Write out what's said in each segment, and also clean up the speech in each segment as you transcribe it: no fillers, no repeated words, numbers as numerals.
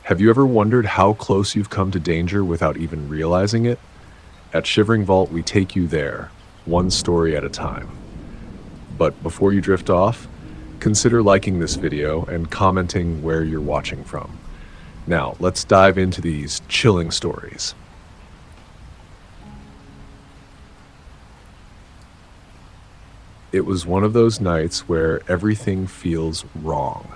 Have you ever wondered how close you've come to danger without even realizing it? At Shivering Vault, we take you there, one story at a time. But before you drift off, consider liking this video and commenting where you're watching from. Now, let's dive into these chilling stories. It was one of those nights where everything feels wrong.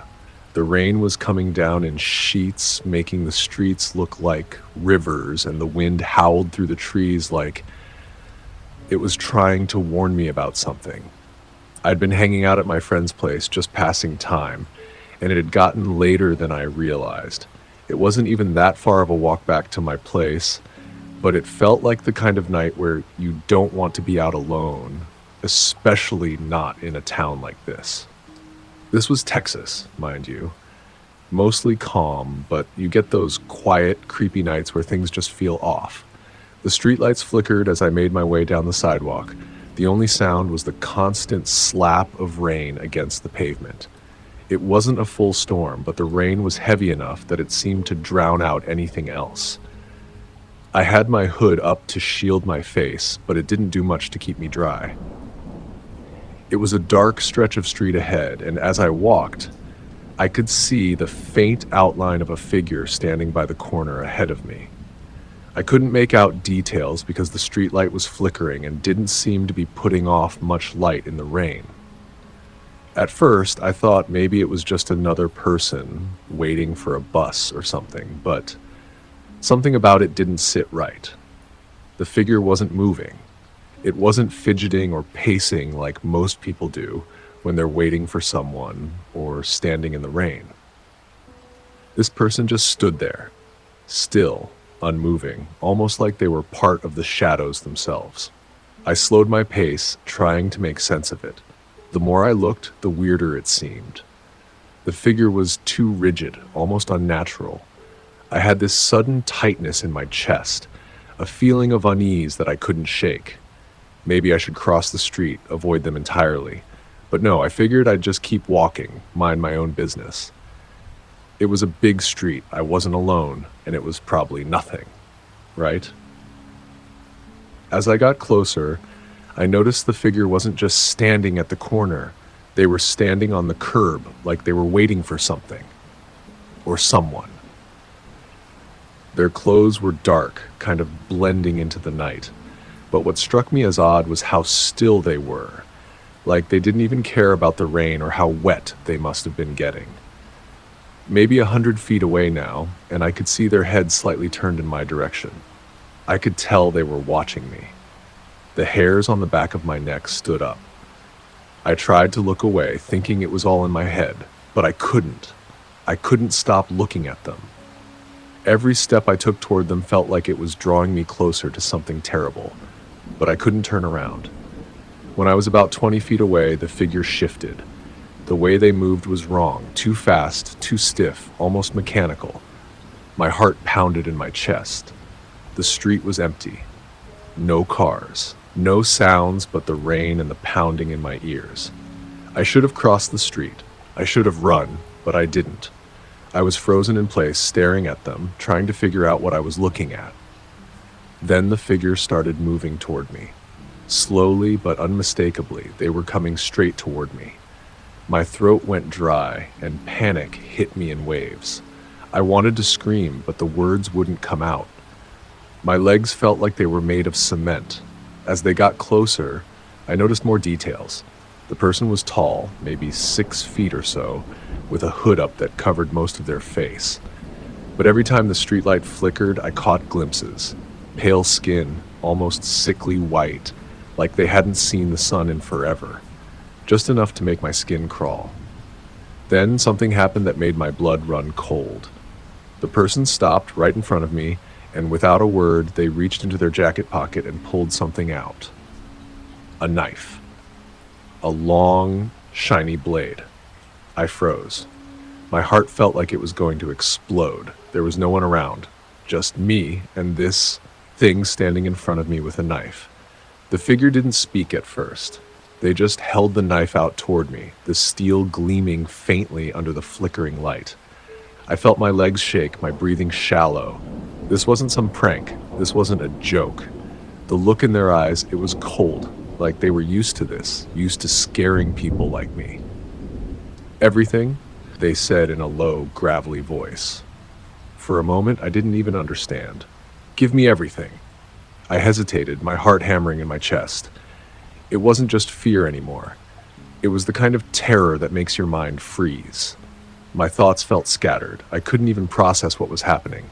The rain was coming down in sheets, making the streets look like rivers, and the wind howled through the trees like it was trying to warn me about something. I'd been hanging out at my friend's place, just passing time, and it had gotten later than I realized. It wasn't even that far of a walk back to my place, but it felt like the kind of night where you don't want to be out alone, especially not in a town like this. This was Texas, mind you. Mostly calm, but you get those quiet, creepy nights where things just feel off. The streetlights flickered as I made my way down the sidewalk. The only sound was the constant slap of rain against the pavement. It wasn't a full storm, but the rain was heavy enough that it seemed to drown out anything else. I had my hood up to shield my face, but it didn't do much to keep me dry. It was a dark stretch of street ahead, and as I walked, I could see the faint outline of a figure standing by the corner ahead of me. I couldn't make out details because the streetlight was flickering and didn't seem to be putting off much light in the rain. At first, I thought maybe it was just another person waiting for a bus or something, but something about it didn't sit right. The figure wasn't moving. It wasn't fidgeting or pacing like most people do when they're waiting for someone or standing in the rain. This person just stood there, still, unmoving, almost like they were part of the shadows themselves. I slowed my pace, trying to make sense of it. The more I looked, the weirder it seemed. The figure was too rigid, almost unnatural. I had this sudden tightness in my chest, a feeling of unease that I couldn't shake. Maybe I should cross the street, avoid them entirely. But no, I figured I'd just keep walking, mind my own business. It was a big street, I wasn't alone, and it was probably nothing, right? As I got closer, I noticed the figure wasn't just standing at the corner. They were standing on the curb, like they were waiting for something. Or someone. Their clothes were dark, kind of blending into the night. But what struck me as odd was how still they were, like they didn't even care about the rain or how wet they must have been getting. Maybe 100 feet away now, and I could see their heads slightly turned in my direction. I could tell they were watching me. The hairs on the back of my neck stood up. I tried to look away, thinking it was all in my head, but I couldn't. I couldn't stop looking at them. Every step I took toward them felt like it was drawing me closer to something terrible. But I couldn't turn around. When I was about 20 feet away, the figure shifted. The way they moved was wrong, too fast, too stiff, almost mechanical. My heart pounded in my chest. The street was empty. No cars, no sounds but the rain and the pounding in my ears. I should have crossed the street. I should have run, but I didn't. I was frozen in place, staring at them, trying to figure out what I was looking at. Then the figure started moving toward me. Slowly but unmistakably, they were coming straight toward me. My throat went dry, and panic hit me in waves. I wanted to scream, but the words wouldn't come out. My legs felt like they were made of cement. As they got closer, I noticed more details. The person was tall, maybe 6 feet or so, with a hood up that covered most of their face. But every time the streetlight flickered, I caught glimpses. Pale skin, almost sickly white, like they hadn't seen the sun in forever. Just enough to make my skin crawl. Then something happened that made my blood run cold. The person stopped right in front of me, and without a word, they reached into their jacket pocket and pulled something out. A knife. A long, shiny blade. I froze. My heart felt like it was going to explode. There was no one around, just me and this thing standing in front of me with a knife. The figure didn't speak at first. They just held the knife out toward me, the steel gleaming faintly under the flickering light. I felt my legs shake, my breathing shallow. This wasn't some prank. This wasn't a joke. The look in their eyes, it was cold, like they were used to this, used to scaring people like me. Everything, they said in a low, gravelly voice. For a moment, I didn't even understand. Give me everything. I hesitated, my heart hammering in my chest. It wasn't just fear anymore. It was the kind of terror that makes your mind freeze. My thoughts felt scattered. I couldn't even process what was happening.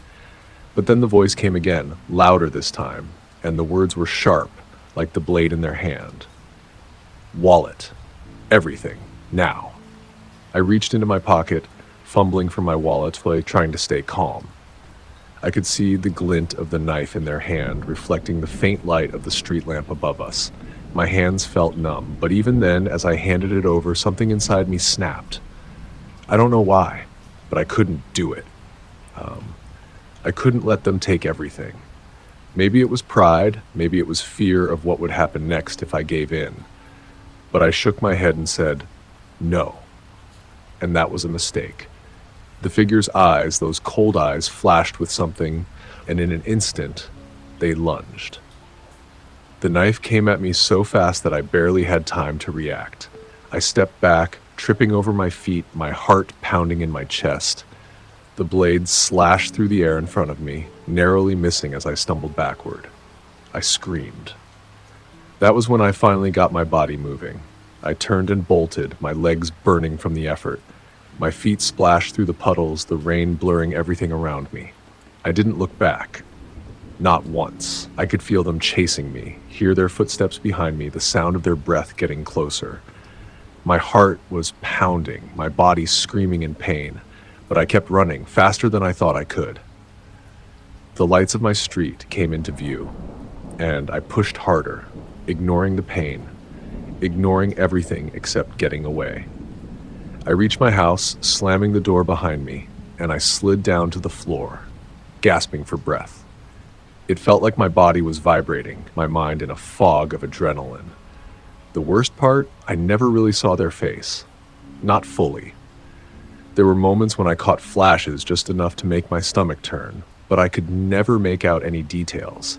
But then the voice came again, louder this time, and the words were sharp, like the blade in their hand. Wallet. Everything. Now. I reached into my pocket, fumbling for my wallet while trying to stay calm. I could see the glint of the knife in their hand, reflecting the faint light of the street lamp above us. My hands felt numb, but even then, as I handed it over, something inside me snapped. I don't know why, but I couldn't do it. I couldn't let them take everything. Maybe it was pride, maybe it was fear of what would happen next if I gave in. But I shook my head and said, no. And that was a mistake. The figure's eyes, those cold eyes, flashed with something, and in an instant, they lunged. The knife came at me so fast that I barely had time to react. I stepped back, tripping over my feet, my heart pounding in my chest. The blade slashed through the air in front of me, narrowly missing as I stumbled backward. I screamed. That was when I finally got my body moving. I turned and bolted, my legs burning from the effort. My feet splashed through the puddles, the rain blurring everything around me. I didn't look back. Not once. I could feel them chasing me, hear their footsteps behind me, the sound of their breath getting closer. My heart was pounding, my body screaming in pain, but I kept running, faster than I thought I could. The lights of my street came into view, and I pushed harder, ignoring the pain, ignoring everything except getting away. I reached my house, slamming the door behind me, and I slid down to the floor, gasping for breath. It felt like my body was vibrating, my mind in a fog of adrenaline. The worst part, I never really saw their face. Not fully. There were moments when I caught flashes just enough to make my stomach turn, but I could never make out any details.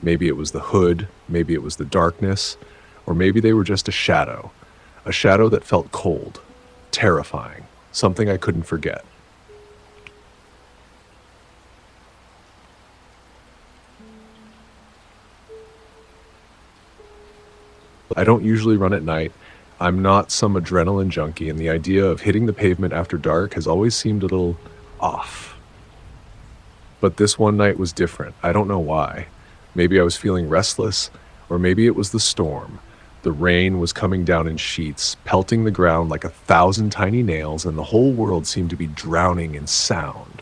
Maybe it was the hood, maybe it was the darkness, or maybe they were just a shadow that felt cold, terrifying, something I couldn't forget. I don't usually run at night. I'm not some adrenaline junkie, and the idea of hitting the pavement after dark has always seemed a little off. But this one night was different. I don't know why. Maybe I was feeling restless, or maybe it was the storm. The rain was coming down in sheets, pelting the ground like 1,000 tiny nails, and the whole world seemed to be drowning in sound.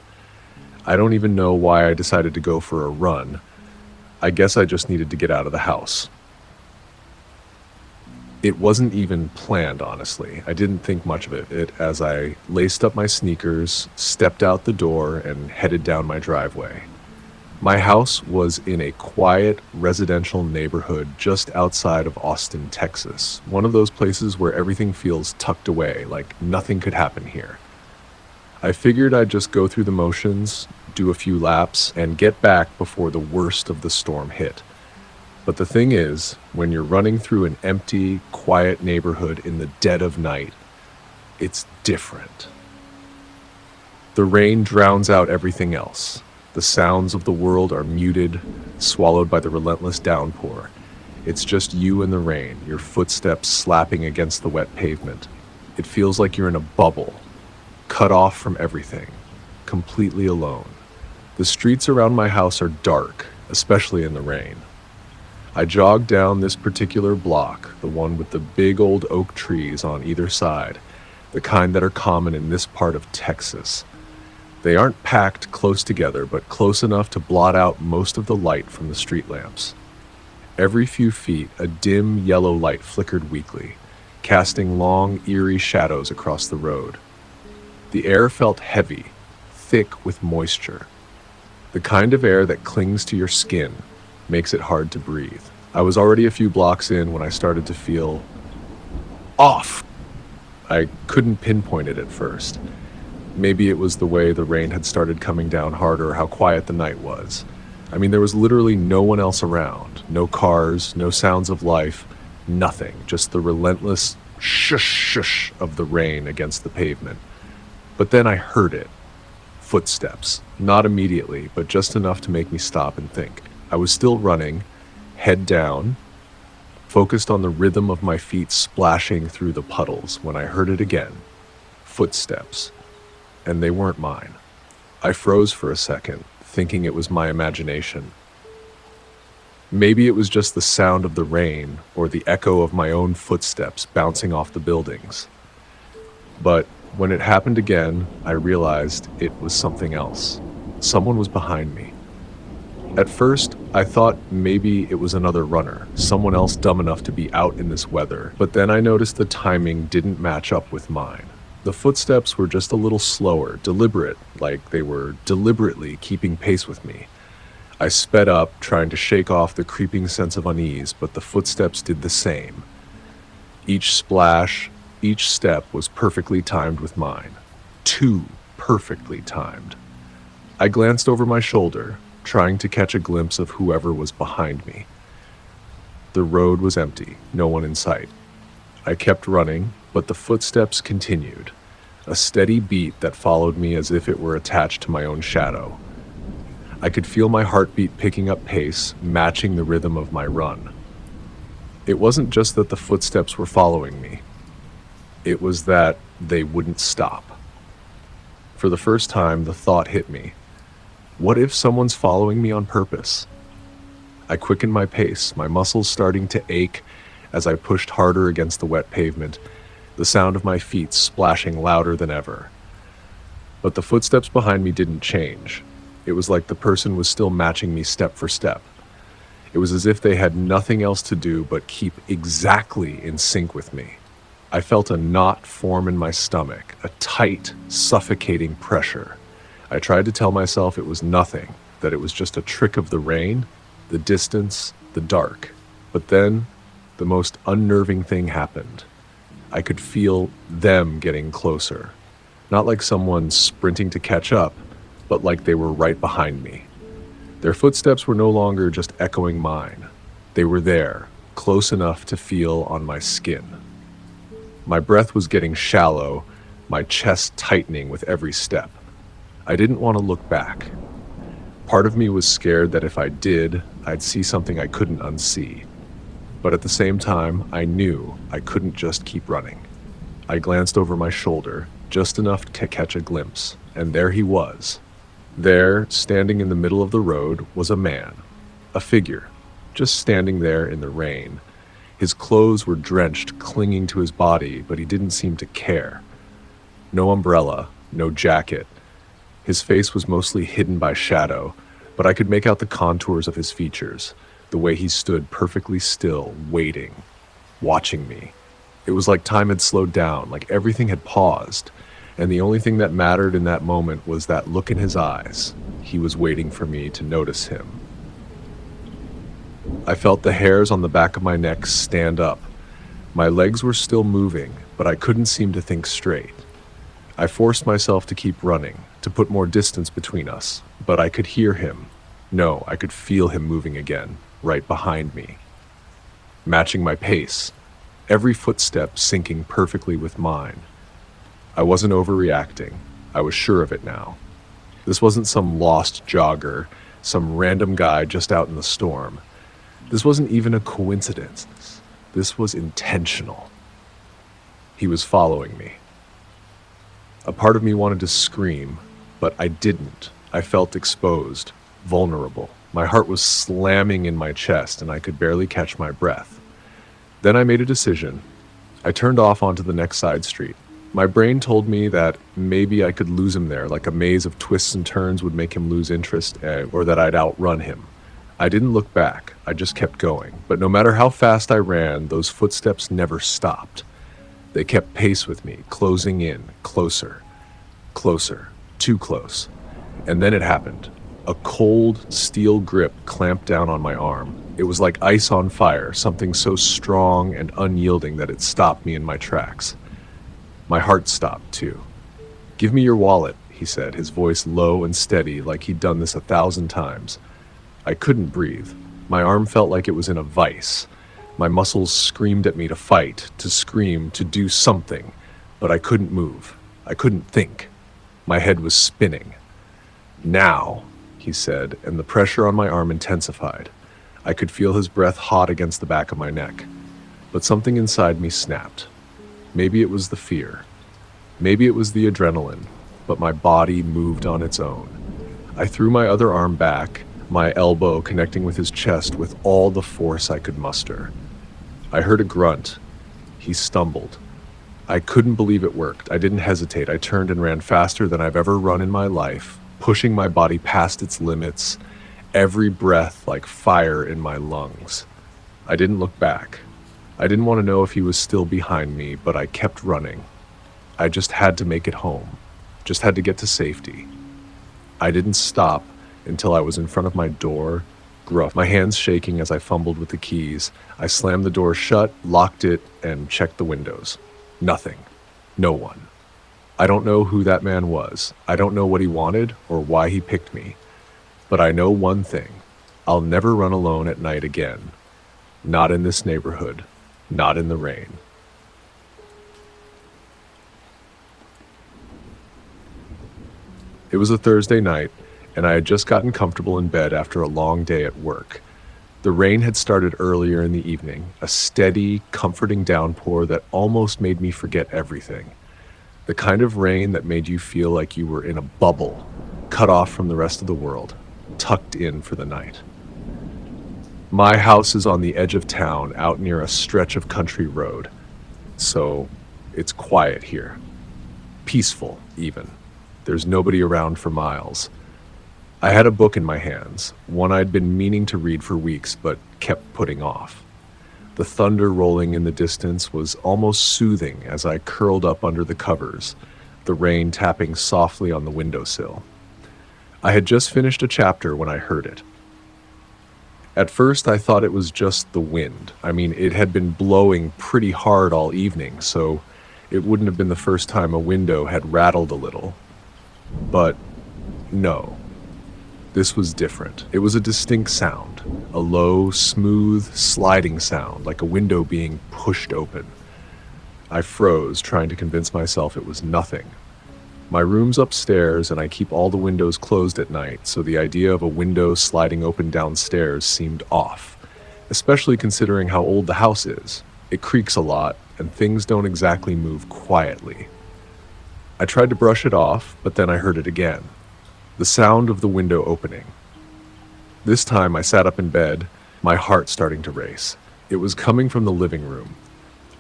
I don't even know why I decided to go for a run. I guess I just needed to get out of the house. It wasn't even planned, honestly. I didn't think much of it as I laced up my sneakers, stepped out the door, and headed down my driveway. My house was in a quiet residential neighborhood just outside of Austin, Texas. One of those places where everything feels tucked away, like nothing could happen here. I figured I'd just go through the motions, do a few laps, and get back before the worst of the storm hit. But the thing is, when you're running through an empty, quiet neighborhood in the dead of night, it's different. The rain drowns out everything else. The sounds of the world are muted, swallowed by the relentless downpour. It's just you and the rain, your footsteps slapping against the wet pavement. It feels like you're in a bubble, cut off from everything, completely alone. The streets around my house are dark, especially in the rain. I jogged down this particular block, the one with the big old oak trees on either side, the kind that are common in this part of Texas. They aren't packed close together, but close enough to blot out most of the light from the street lamps. Every few feet, a dim yellow light flickered weakly, casting long, eerie shadows across the road. The air felt heavy, thick with moisture. The kind of air that clings to your skin, makes it hard to breathe. I was already a few blocks in when I started to feel off. I couldn't pinpoint it at first. Maybe it was the way the rain had started coming down harder, or how quiet the night was. I mean, there was literally no one else around. No cars, no sounds of life, nothing. Just the relentless shush shush of the rain against the pavement. But then I heard it. Footsteps. Not immediately, but just enough to make me stop and think. I was still running, head down, focused on the rhythm of my feet splashing through the puddles when I heard it again. Footsteps. And they weren't mine. I froze for a second, thinking it was my imagination. Maybe it was just the sound of the rain or the echo of my own footsteps bouncing off the buildings. But when it happened again, I realized it was something else. Someone was behind me. At first, I thought maybe it was another runner, someone else dumb enough to be out in this weather, but then I noticed the timing didn't match up with mine. The footsteps were just a little slower, deliberate, like they were deliberately keeping pace with me. I sped up, trying to shake off the creeping sense of unease, but the footsteps did the same. Each splash, each step was perfectly timed with mine. Too perfectly timed. I glanced over my shoulder, trying to catch a glimpse of whoever was behind me. The road was empty, no one in sight. I kept running, but the footsteps continued, a steady beat that followed me as if it were attached to my own shadow. I could feel my heartbeat picking up pace, matching the rhythm of my run. It wasn't just that the footsteps were following me. It was that they wouldn't stop. For the first time, the thought hit me. What if someone's following me on purpose? I quickened my pace, my muscles starting to ache as I pushed harder against the wet pavement, the sound of my feet splashing louder than ever. But the footsteps behind me didn't change. It was like the person was still matching me step for step. It was as if they had nothing else to do but keep exactly in sync with me. I felt a knot form in my stomach, a tight, suffocating pressure. I tried to tell myself it was nothing, that it was just a trick of the rain, the distance, the dark. But then, the most unnerving thing happened. I could feel them getting closer. Not like someone sprinting to catch up, but like they were right behind me. Their footsteps were no longer just echoing mine. They were there, close enough to feel on my skin. My breath was getting shallow, my chest tightening with every step. I didn't want to look back. Part of me was scared that if I did, I'd see something I couldn't unsee. But at the same time, I knew I couldn't just keep running. I glanced over my shoulder, just enough to catch a glimpse, and there he was. There, standing in the middle of the road, was a man, a figure, just standing there in the rain. His clothes were drenched, clinging to his body, but he didn't seem to care. No umbrella, no jacket. His face was mostly hidden by shadow, but I could make out the contours of his features, the way he stood perfectly still, waiting, watching me. It was like time had slowed down, like everything had paused, and the only thing that mattered in that moment was that look in his eyes. He was waiting for me to notice him. I felt the hairs on the back of my neck stand up. My legs were still moving, but I couldn't seem to think straight. I forced myself to keep running, to put more distance between us, but I could hear him. No, I could feel him moving again, right behind me. Matching my pace, every footstep syncing perfectly with mine. I wasn't overreacting. I was sure of it now. This wasn't some lost jogger, some random guy just out in the storm. This wasn't even a coincidence. This was intentional. He was following me. A part of me wanted to scream, but I didn't. I felt exposed, vulnerable. My heart was slamming in my chest, and I could barely catch my breath. Then I made a decision. I turned off onto the next side street. My brain told me that maybe I could lose him there, like a maze of twists and turns would make him lose interest, or that I'd outrun him. I didn't look back. I just kept going. But no matter how fast I ran, those footsteps never stopped. They kept pace with me, closing in, closer, closer, too close. And then it happened. A cold, steel grip clamped down on my arm. It was like ice on fire, something so strong and unyielding that it stopped me in my tracks. My heart stopped, too. "Give me your wallet," he said, his voice low and steady like he'd done this 1,000 times. I couldn't breathe. My arm felt like it was in a vice. My muscles screamed at me to fight, to scream, to do something, but I couldn't move. I couldn't think. My head was spinning. "Now," he said, and the pressure on my arm intensified. I could feel his breath hot against the back of my neck. But something inside me snapped. Maybe it was the fear. Maybe it was the adrenaline, but my body moved on its own. I threw my other arm back, my elbow connecting with his chest with all the force I could muster. I heard a grunt. He stumbled. I couldn't believe it worked. I didn't hesitate. I turned and ran faster than I've ever run in my life, pushing my body past its limits, every breath like fire in my lungs. I didn't look back. I didn't want to know if he was still behind me, but I kept running. I just had to make it home. Just had to get to safety. I didn't stop until I was in front of my door, gruff, my hands shaking as I fumbled with the keys. I slammed the door shut, locked it, and checked the windows. Nothing. No one. I don't know who that man was. I don't know what he wanted or why he picked me. But I know one thing. I'll never run alone at night again. Not in this neighborhood. Not in the rain. It was a Thursday night, and I had just gotten comfortable in bed after a long day at work. The rain had started earlier in the evening, a steady, comforting downpour that almost made me forget everything. The kind of rain that made you feel like you were in a bubble, cut off from the rest of the world, tucked in for the night. My house is on the edge of town, out near a stretch of country road, so it's quiet here. Peaceful, even. There's nobody around for miles. I had a book in my hands, one I'd been meaning to read for weeks but kept putting off. The thunder rolling in the distance was almost soothing as I curled up under the covers, the rain tapping softly on the windowsill. I had just finished a chapter when I heard it. At first, I thought it was just the wind. I mean, it had been blowing pretty hard all evening, so it wouldn't have been the first time a window had rattled a little. But no, this was different. It was a distinct sound, a low, smooth, sliding sound, like a window being pushed open. I froze, trying to convince myself it was nothing. My room's upstairs, and I keep all the windows closed at night, so the idea of a window sliding open downstairs seemed off, especially considering how old the house is. It creaks a lot, and things don't exactly move quietly. I tried to brush it off, but then I heard it again. The sound of the window opening. This time I sat up in bed, my heart starting to race. It was coming from the living room.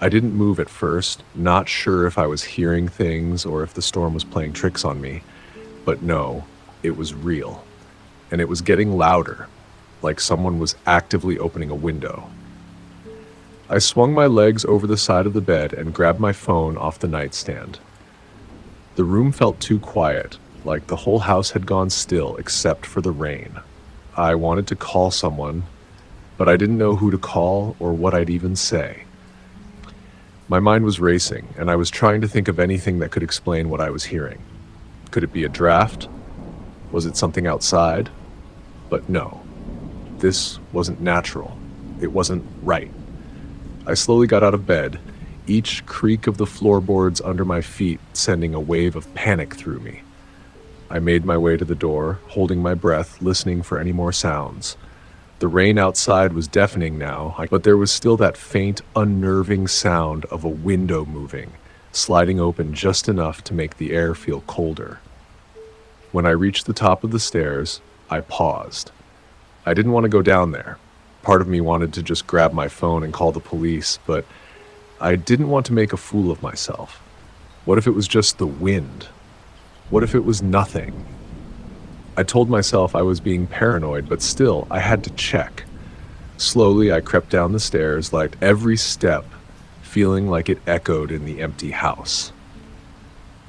I didn't move at first, not sure if I was hearing things or if the storm was playing tricks on me. But no, it was real. And it was getting louder, like someone was actively opening a window. I swung my legs over the side of the bed and grabbed my phone off the nightstand. The room felt too quiet, like the whole house had gone still except for the rain. I wanted to call someone, but I didn't know who to call or what I'd even say. My mind was racing, and I was trying to think of anything that could explain what I was hearing. Could it be a draft? Was it something outside? But no, this wasn't natural. It wasn't right. I slowly got out of bed, each creak of the floorboards under my feet sending a wave of panic through me. I made my way to the door, holding my breath, listening for any more sounds. The rain outside was deafening now, but there was still that faint, unnerving sound of a window moving, sliding open just enough to make the air feel colder. When I reached the top of the stairs, I paused. I didn't want to go down there. Part of me wanted to just grab my phone and call the police, but I didn't want to make a fool of myself. What if it was just the wind? What if it was nothing? I told myself I was being paranoid, but still, I had to check. Slowly, I crept down the stairs, like every step, feeling like it echoed in the empty house.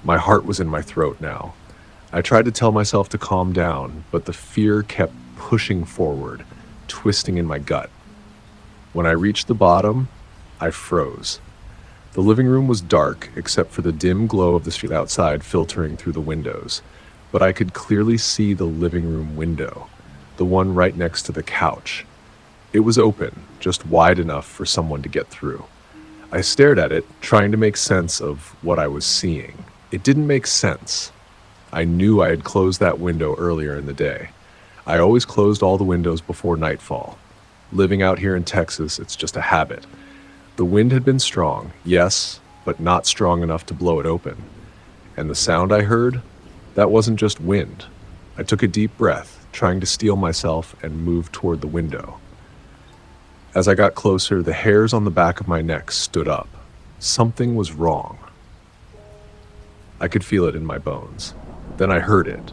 My heart was in my throat now. I tried to tell myself to calm down, but the fear kept pushing forward, twisting in my gut. When I reached the bottom, I froze. The living room was dark except for the dim glow of the street outside filtering through the windows, but I could clearly see the living room window, the one right next to the couch. It was open, just wide enough for someone to get through. I stared at it, trying to make sense of what I was seeing. It didn't make sense. I knew I had closed that window earlier in the day. I always closed all the windows before nightfall. Living out here in Texas, it's just a habit. The wind had been strong, yes, but not strong enough to blow it open. And the sound I heard, that wasn't just wind. I took a deep breath, trying to steel myself, and moved toward the window. As I got closer, the hairs on the back of my neck stood up. Something was wrong. I could feel it in my bones. Then I heard it,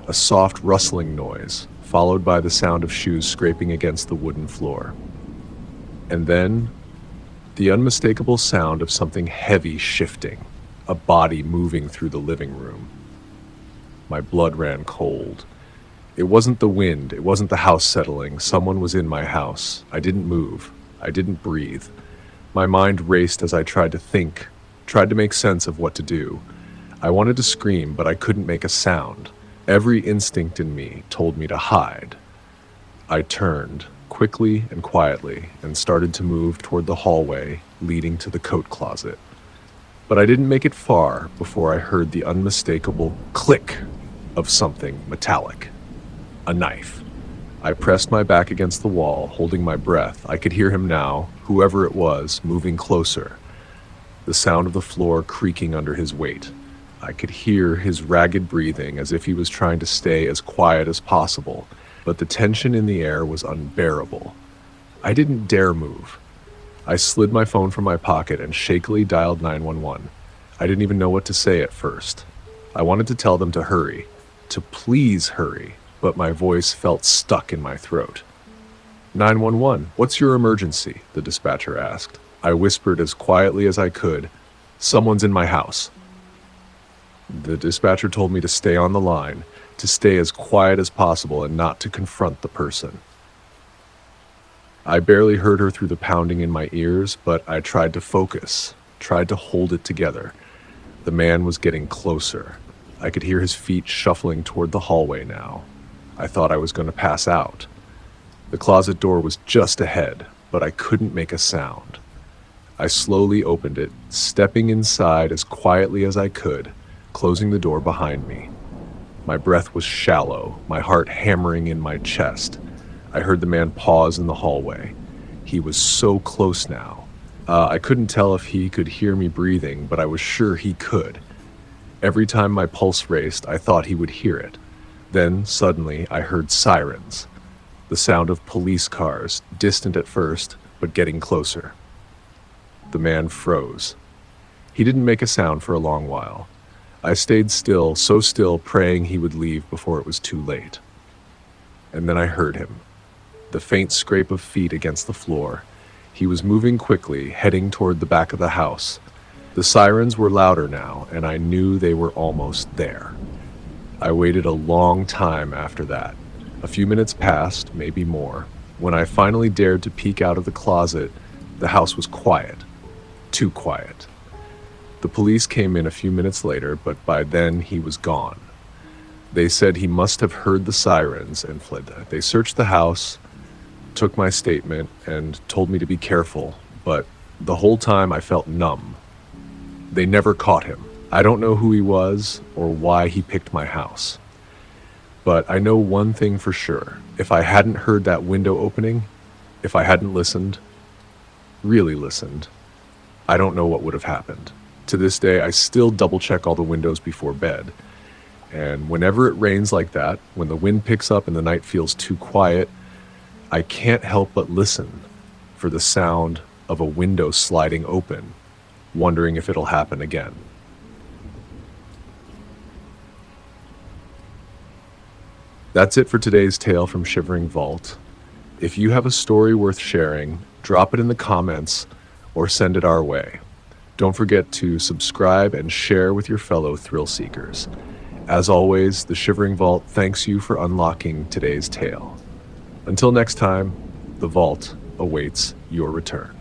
a soft rustling noise, followed by the sound of shoes scraping against the wooden floor. And then, the unmistakable sound of something heavy shifting, a body moving through the living room. My blood ran cold. It wasn't the wind, it wasn't the house settling. Someone was in my house. I didn't move. I didn't breathe. My mind raced as I tried to think, tried to make sense of what to do. I wanted to scream, but I couldn't make a sound. Every instinct in me told me to hide. I turned, quickly and quietly, and started to move toward the hallway leading to the coat closet. But I didn't make it far before I heard the unmistakable click of something metallic. A knife. I pressed my back against the wall, holding my breath. I could hear him now, whoever it was, moving closer. The sound of the floor creaking under his weight. I could hear his ragged breathing as if he was trying to stay as quiet as possible, but the tension in the air was unbearable. I didn't dare move. I slid my phone from my pocket and shakily dialed 911. I didn't even know what to say at first. I wanted to tell them to hurry, to please hurry, but my voice felt stuck in my throat. 911, what's your emergency? The dispatcher asked. I whispered as quietly as I could, someone's in my house. The dispatcher told me to stay on the line, to stay as quiet as possible and not to confront the person. I barely heard her through the pounding in my ears, but I tried to focus, tried to hold it together. The man was getting closer. I could hear his feet shuffling toward the hallway now. I thought I was going to pass out. The closet door was just ahead, but I couldn't make a sound. I slowly opened it, stepping inside as quietly as I could, closing the door behind me. My breath was shallow, my heart hammering in my chest. I heard the man pause in the hallway. He was so close now. I couldn't tell if he could hear me breathing, but I was sure he could. Every time my pulse raced, I thought he would hear it. Then, suddenly, I heard sirens. The sound of police cars, distant at first, but getting closer. The man froze. He didn't make a sound for a long while. I stayed still, so still, praying he would leave before it was too late. And then I heard him. The faint scrape of feet against the floor. He was moving quickly, heading toward the back of the house. The sirens were louder now, and I knew they were almost there. I waited a long time after that. A few minutes passed, maybe more. When I finally dared to peek out of the closet, the house was quiet. Too quiet. The police came in a few minutes later, but by then he was gone. They said he must have heard the sirens and fled. They searched the house, took my statement, and told me to be careful, but the whole time I felt numb. They never caught him. I don't know who he was or why he picked my house. But I know one thing for sure. If I hadn't heard that window opening, if I hadn't listened, really listened, I don't know what would have happened. To this day, I still double-check all the windows before bed. And whenever it rains like that, when the wind picks up and the night feels too quiet, I can't help but listen for the sound of a window sliding open, wondering if it'll happen again. That's it for today's tale from Shivering Vault. If you have a story worth sharing, drop it in the comments or send it our way. Don't forget to subscribe and share with your fellow thrill seekers. As always, the Shivering Vault thanks you for unlocking today's tale. Until next time, the vault awaits your return.